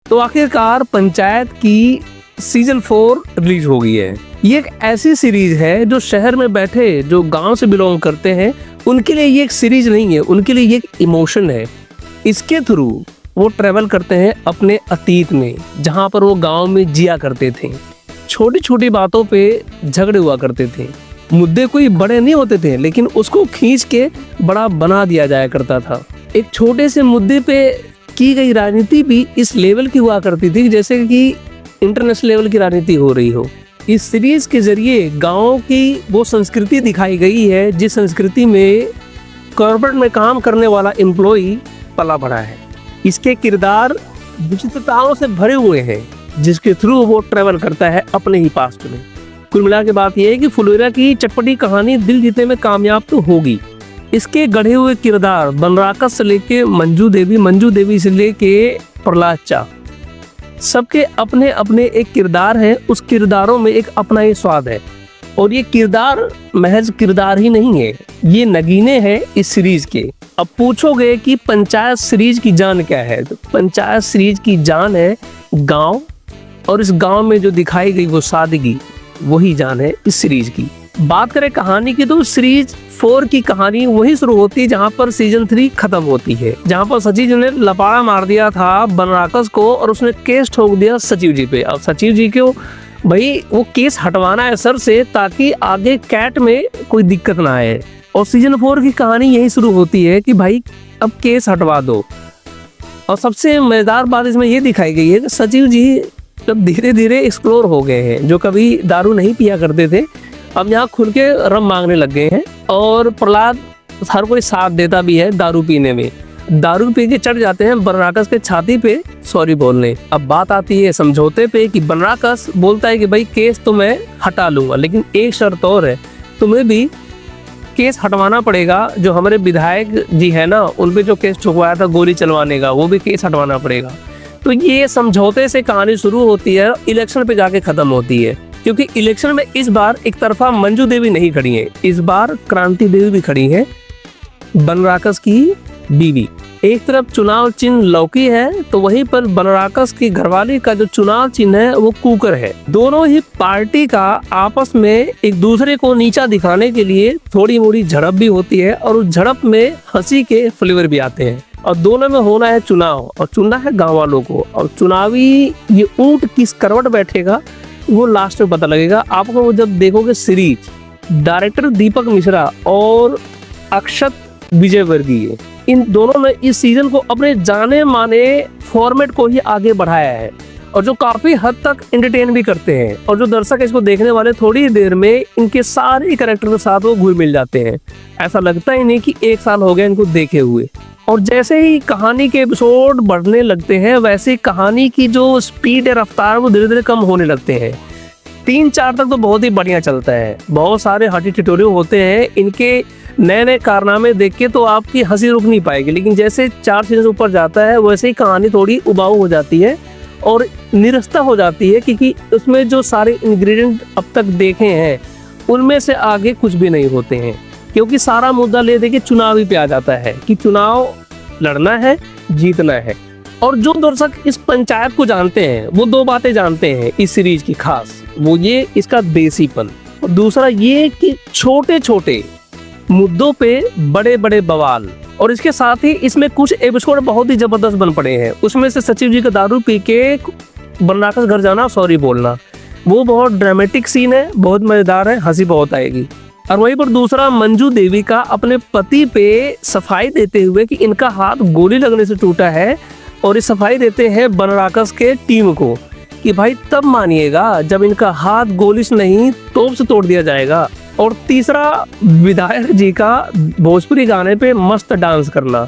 तो आखिरकार पंचायत की सीजन 4 रिलीज हो गई है। ये एक ऐसी सीरीज है जो शहर में बैठे जो गांव से बिलोंग करते हैं उनके लिए ये एक सीरीज नहीं है, उनके लिए ये एक इमोशन है। इसके थ्रू वो ट्रेवल करते हैं अपने अतीत में, जहां पर वो गांव में जिया करते थे। छोटी छोटी बातों पे झगड़े हुआ करते थे, मुद्दे कोई बड़े नहीं होते थे लेकिन उसको खींच के बड़ा बना दिया जाया करता था। एक छोटे से मुद्दे पे की गई राजनीति भी इस लेवल की हुआ करती थी जैसे कि इंटरनेशनल लेवल की राजनीति हो रही हो। इस सीरीज के जरिए गाँव की वो संस्कृति दिखाई गई है जिस संस्कृति में कॉर्पोरेट में काम करने वाला एम्प्लॉई पला बढ़ा है। इसके किरदार विचित्रताओं से भरे हुए हैं जिसके थ्रू वो ट्रेवल करता है अपने ही पास्ट में। कुल मिला के बात यह है कि फुलेरा की चटपटी कहानी दिल जीतने में कामयाब तो होगी। इसके गढ़े हुए किरदार बनराकस से लेके मंजू देवी से लेके प्रहलाद चा, सबके अपने अपने एक किरदार हैं। उस किरदारों में एक अपना ही स्वाद है और ये किरदार महज किरदार ही नहीं है, ये नगीने हैं इस सीरीज के। अब पूछोगे कि पंचायत सीरीज की जान क्या है, तो पंचायत सीरीज की जान है गांव, और इस गांव में जो दिखाई गई वो सादगी, वही जान है इस सीरीज की। बात करें कहानी की तो सीरीज 4 की कहानी वही शुरू होती है जहां पर सीजन 3 खत्म होती है, जहां पर सचिव जी ने लपाड़ा मार दिया था बनराकस को और उसने केस ठोक दिया सचिव जी पे। अब सचिव जी को भाई वो केस हटवाना है सर से ताकि आगे कैट में कोई दिक्कत ना आए, और सीजन 4 की कहानी यही शुरू होती है कि भाई अब केस हटवा दो। और सबसे मजेदार बात इसमें ये दिखाई गई है कि सचिव जी जब धीरे धीरे एक्सप्लोर हो गए हैं, जो कभी दारू नहीं पिया करते थे अब यहाँ खुल के रम मांगने लग गए हैं, और प्रहलाद हर कोई साथ देता भी है दारू पीने में। दारू पी के चढ़ जाते हैं बनराकस के छाती पे सॉरी बोलने। अब बात आती है समझौते पे कि बनराकस बोलता है कि भाई केस तो मैं हटा लूंगा लेकिन एक शर्त और है, तुम्हें भी केस हटवाना पड़ेगा। जो हमारे विधायक जी है ना, उन पे जो केस ठुकवाया था गोली चलवाने का, वो भी केस हटवाना पड़ेगा। तो ये समझौते से कहानी शुरू होती है, इलेक्शन पे जाके खत्म होती है, क्योंकि इलेक्शन में इस बार एक तरफा मंजू देवी नहीं खड़ी है, इस बार क्रांति देवी भी खड़ी है, बनराकस की बीवी। एक तरफ चुनाव चिन्ह लौकी है तो वहीं पर बनराकस की घरवाली का जो चुनाव चिन्ह है वो कुकर है। दोनों ही पार्टी का आपस में एक दूसरे को नीचा दिखाने के लिए थोड़ी मोड़ी झड़प भी होती है, और उस झड़प में हंसी के फ्लेवर भी आते हैं। और दोनों में होना है चुनाव, और चुनना है गाँव वालों को, और चुनावी ये ऊंट किस करवट बैठेगा वो लास्ट में पता लगेगा आपको। वो जब देखोगे सीरीज, डायरेक्टर दीपक मिश्रा और अक्षत विजयवर्गीय, इन दोनों ने इस सीजन को अपने जाने माने फॉर्मेट को ही आगे बढ़ाया है, और जो काफी हद तक एंटरटेन भी करते हैं, और जो दर्शक इसको देखने वाले थोड़ी देर में इनके सारे कैरेक्टर के साथ वो घुल मिल जाते हैं। ऐसा लगता ही नहीं कि 1 साल हो गया इनको देखे हुए। और जैसे ही कहानी के एपिसोड बढ़ने लगते हैं वैसे कहानी की जो स्पीड है, रफ्तार, वो धीरे धीरे कम होने लगते हैं। 3-4 तक तो बहुत ही बढ़िया चलता है, बहुत सारे हटी टिटोरे होते हैं, इनके नए नए कारनामे देख के तो आपकी हंसी रुक नहीं पाएगी। लेकिन जैसे 4 सीजन ऊपर जाता है वैसे ही कहानी थोड़ी उबाऊ हो जाती है और निरस्ता हो जाती है, क्योंकि उसमें जो सारे इंग्रेडिएंट अब तक देखे हैं उनमें से आगे कुछ भी नहीं होते हैं, क्योंकि सारा मुद्दा ले दे के चुनाव ही पे आ जाता है कि चुनाव लड़ना है, जीतना है। और जो दर्शक इस पंचायत को जानते हैं वो 2 बातें जानते हैं इस सीरीज की खास, वो ये इसका देसीपन, और दूसरा ये कि छोटे छोटे मुद्दों पे बड़े बड़े बवाल। और इसके साथ ही इसमें कुछ एपिसोड बहुत ही जबरदस्त बन पड़े हैं। उसमें से सचिव जी का दारू पी के बनराकस घर जाना, सॉरी बोलना, वो बहुत ड्रामेटिक सीन है, बहुत मजेदार है, हंसी बहुत आएगी। और वहीं पर दूसरा मंजू देवी का अपने पति पे सफाई देते हुए कि इनका हाथ गोली लगने से टूटा है, और ये सफाई देते हैं बनराकस के टीम को कि भाई तब मानिएगा जब इनका हाथ गोली से नहीं तोप से तोड़ दिया जाएगा। और तीसरा विधायक जी का भोजपुरी गाने पे मस्त डांस करना।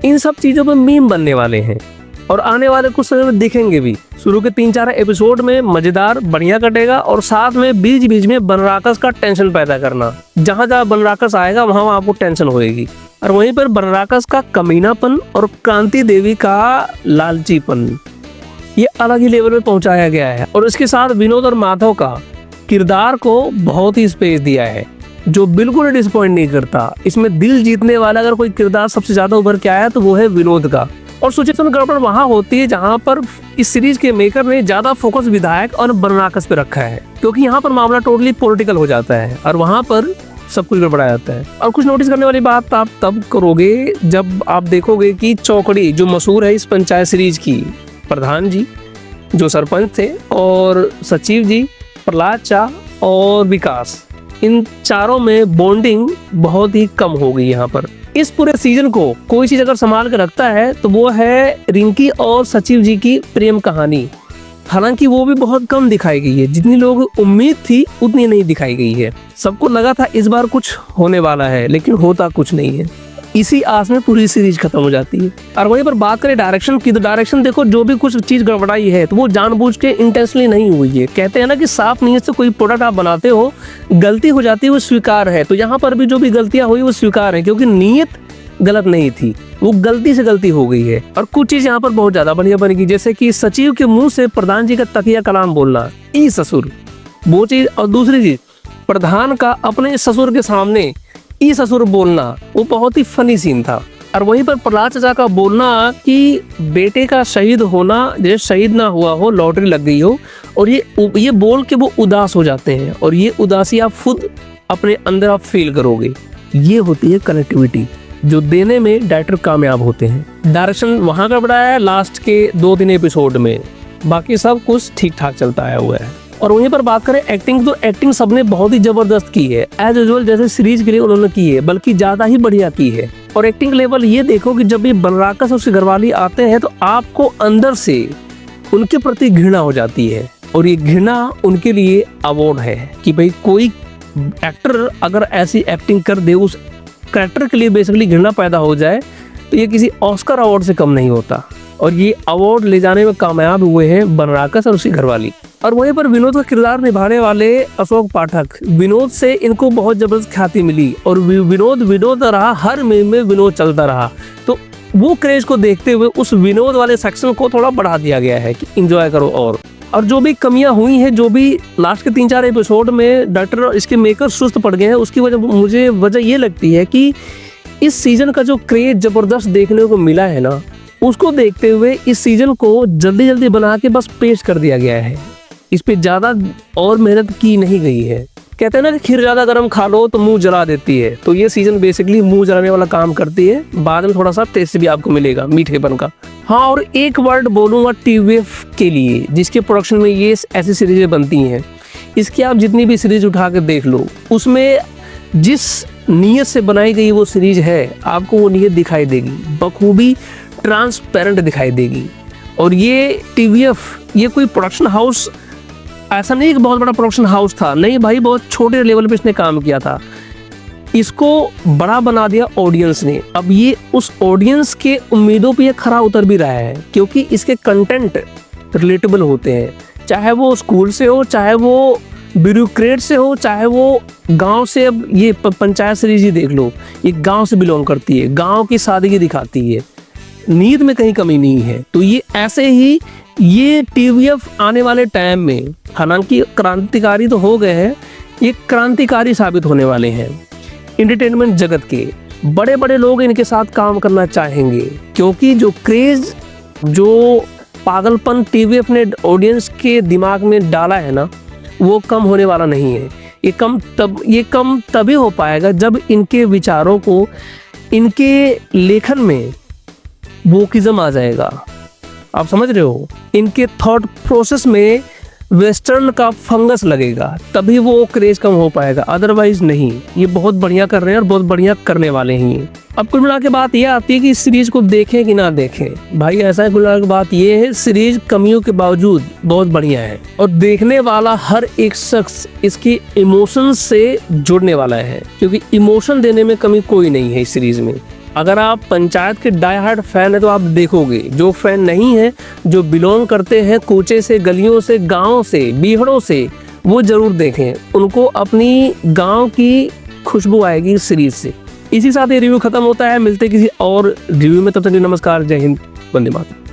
इन सब चीज़ों पे मीम बनने वाले हैं और आने वाले कुछ समय में दिखेंगे भी। शुरू के 3-4 एपिसोड में मजेदार बढ़िया कटेगा, और साथ में बीच बीच में बनराकस का टेंशन पैदा करना। जहाँ जहाँ बनराकस आएगा वहाँ आपको टेंशन होएगी, और वहीं पर बनराकस का कमीनापन और क्रांति देवी का लालचीपन ये अलग ही लेवल में पहुंचाया गया है। और इसके साथ विनोद और माधव का किरदार को बहुत ही स्पेस दिया है, जो बिल्कुल डिसअपॉइंट नहीं करता। इसमें दिल जीतने वाला अगर कोई किरदार सबसे ज्यादा उभर के आया तो वो है विनोद का। और सुचित्रण गड़बड़ वहां होती है जहां पर इस सीरीज के मेकर ने ज्यादा फोकस विधायक और बनराकस पे रखा है, क्योंकि यहाँ पर मामला टोटली पॉलिटिकल हो जाता है और वहां पर सब कुछ गड़बड़ा जाता है। और कुछ नोटिस करने वाली बात आप तब करोगे जब आप देखोगे कि चौकड़ी जो मशहूर है इस पंचायत सीरीज की, प्रधान जी जो सरपंच थे और सचिव जी, प्रहलाद चा और विकास, इन चारों में बॉन्डिंग बहुत ही कम हो गई यहाँ पर। इस पूरे सीजन को कोई चीज अगर संभाल कर रखता है तो वो है रिंकी और सचिव जी की प्रेम कहानी। हालांकि वो भी बहुत कम दिखाई गई है, जितनी लोग उम्मीद थी उतनी नहीं दिखाई गई है। सबको लगा था इस बार कुछ होने वाला है, लेकिन होता कुछ नहीं है। इसी आस में पूरी सीरीज खत्म हो जाती है। और वहीं पर बात करें डायरेक्शन की, तो डायरेक्शन देखो जो भी कुछ चीज गड़बड़ाई है तो वो जानबूझ के इंटेंशनली नहीं हुई है। कहते हैं ना कि साफ नीयत से कोई प्रोडक्ट आप बनाते हो, गलती हो जाती है वो स्वीकार है। तो यहाँ पर भी जो भी गलतियां हुई वो स्वीकार है, क्योंकि नीयत गलत नहीं थी, वो गलती से गलती हो गई है। और कुछ चीज यहाँ पर बहुत ज्यादा बढ़िया बनेगी, जैसे कि सचिव के मुंह से प्रधान जी का तकिया कलाम बोलना, ई ससुर, वो चीज। और दूसरी चीज, प्रधान का अपने ससुर के सामने ई ससुर बोलना, वो बहुत ही फनी सीन था। और वहीं पर प्रहलाद चाचा का बोलना कि बेटे का शहीद होना जैसे शहीद ना हुआ हो, लॉटरी लग गई हो, और ये बोल के वो उदास हो जाते हैं, और ये उदासी आप खुद अपने अंदर आप फील करोगे। ये होती है कनेक्टिविटी जो देने में डायरेक्टर कामयाब होते हैं। डायरेक्शन वहाँ का बड़ा है लास्ट के 2-3 एपिसोड में, बाकी सब कुछ ठीक ठाक चलता आया हुआ है। और वहीं पर बात करें एक्टिंग, तो एक्टिंग सबने बहुत ही जबरदस्त की है, एज यूजुअल जैसे सीरीज के लिए उन्होंने की है, बल्कि ज्यादा ही बढ़िया की है। और एक्टिंग लेवल ये देखो कि जब ये बनराकस और उसके घरवाली आते हैं तो आपको अंदर से उनके प्रति घृणा हो जाती है, और ये घृणा उनके लिए अवार्ड है कि भाई कोई एक्टर अगर ऐसी एक्टिंग कर दे, उस कैरेक्टर के लिए बेसिकली घृणा पैदा हो जाए, तो ये किसी ऑस्कर अवार्ड से कम नहीं होता। और ये अवार्ड ले जाने में कामयाब हुए हैं बनराकस और उसकी घरवाली। और वहीं पर विनोद का किरदार निभाने वाले अशोक पाठक, विनोद से इनको बहुत जबरदस्त ख्याति मिली, और विनोद रहा, हर मीम में विनोद चलता रहा। तो वो क्रेज को देखते हुए उस विनोद वाले सेक्शन को थोड़ा बढ़ा दिया गया है कि एंजॉय करो। और जो भी कमियां हुई हैं, जो भी लास्ट के 3-4 एपिसोड में डायरेक्टर और इसके मेकर सुस्त पड़ गए हैं, उसकी वजह ये लगती है कि इस सीजन का जो क्रेज जबरदस्त देखने को मिला है ना, उसको देखते हुए इस सीजन को जल्दी जल्दी बना के बस पेश कर दिया गया है। इस पे ज्यादा और मेहनत की नहीं गई है। कहते हैं ना कि खीर ज्यादा गर्म खा लो तो मुंह जला देती है, तो ये सीजन बेसिकली मुंह जलाने वाला काम करती है। बाद में थोड़ा सा टेस्ट भी आपको मिलेगा मीठेपन का। हाँ, और एक वर्ड बोलूंगा टीवीएफ के लिए, जिसके प्रोडक्शन में ये ऐसी सीरीजें बनती हैं, इसकी आप जितनी भी सीरीज उठा कर देख लो, उसमें जिस नीयत से बनाई गई वो सीरीज है, आपको वो नीयत दिखाई देगी, बखूबी ट्रांसपेरेंट दिखाई देगी। और ये टीवीएफ, ये कोई प्रोडक्शन हाउस ऐसा नहीं कि बहुत बड़ा प्रोडक्शन हाउस था, नहीं भाई, बहुत छोटे लेवल पे इसने काम किया था। इसको बड़ा बना दिया ऑडियंस ने। अब ये उस ऑडियंस के उम्मीदों पे ये खरा उतर भी रहा है, क्योंकि इसके कंटेंट रिलेटेबल होते हैं, चाहे वो स्कूल से हो, चाहे वो ब्यूरोक्रेट से हो, चाहे वो गांव से। अब ये पंचायत सीरीज ही देख लो, ये गांव से बिलोंग करती है, गांव की सादगी दिखाती है, नींद में कहीं कमी नहीं है। तो ये ऐसे ही ये टीवीएफ आने वाले टाइम में, हालांकि क्रांतिकारी तो हो गए हैं, ये क्रांतिकारी साबित होने वाले हैं। एंटरटेनमेंट जगत के बड़े बड़े लोग इनके साथ काम करना चाहेंगे, क्योंकि जो क्रेज, जो पागलपन टीवीएफ ने ऑडियंस के दिमाग में डाला है ना, वो कम होने वाला नहीं है। ये कम तभी हो पाएगा जब इनके विचारों को, इनके लेखन में वोकिज्म आ जाएगा। आप समझ रहे हो, इनके थॉट प्रोसेस में वेस्टर्न का फंगस लगेगा, तभी वो क्रेज कम हो पाएगा, अदरवाइज नहीं। ये बहुत बढ़िया कर रहे हैं और बहुत बढ़िया करने वाले हैं। अब कुल मिला के बात ये आती है कि इस सीरीज को देखें कि ना देखें। भाई ऐसा है, कुल मिला के बात ये है, सीरीज कमियों के बावजूद बहुत बढ़िया है, और देखने वाला हर एक शख्स इसकी इमोशंस से जुड़ने वाला है, क्योंकि इमोशन देने में कमी कोई नहीं है इस सीरीज में। अगर आप पंचायत के डाई हार्ड फैन है तो आप देखोगे, जो फैन नहीं है, जो बिलोंग करते हैं कूचे से, गलियों से, गाँव से, बीहड़ों से, वो जरूर देखें। उनको अपनी गाँव की खुशबू आएगी इस सीरीज से। इसी साथ ये रिव्यू खत्म होता है, मिलते किसी और रिव्यू में, तब तक नमस्कार, जय हिंद, वंदे मातरम।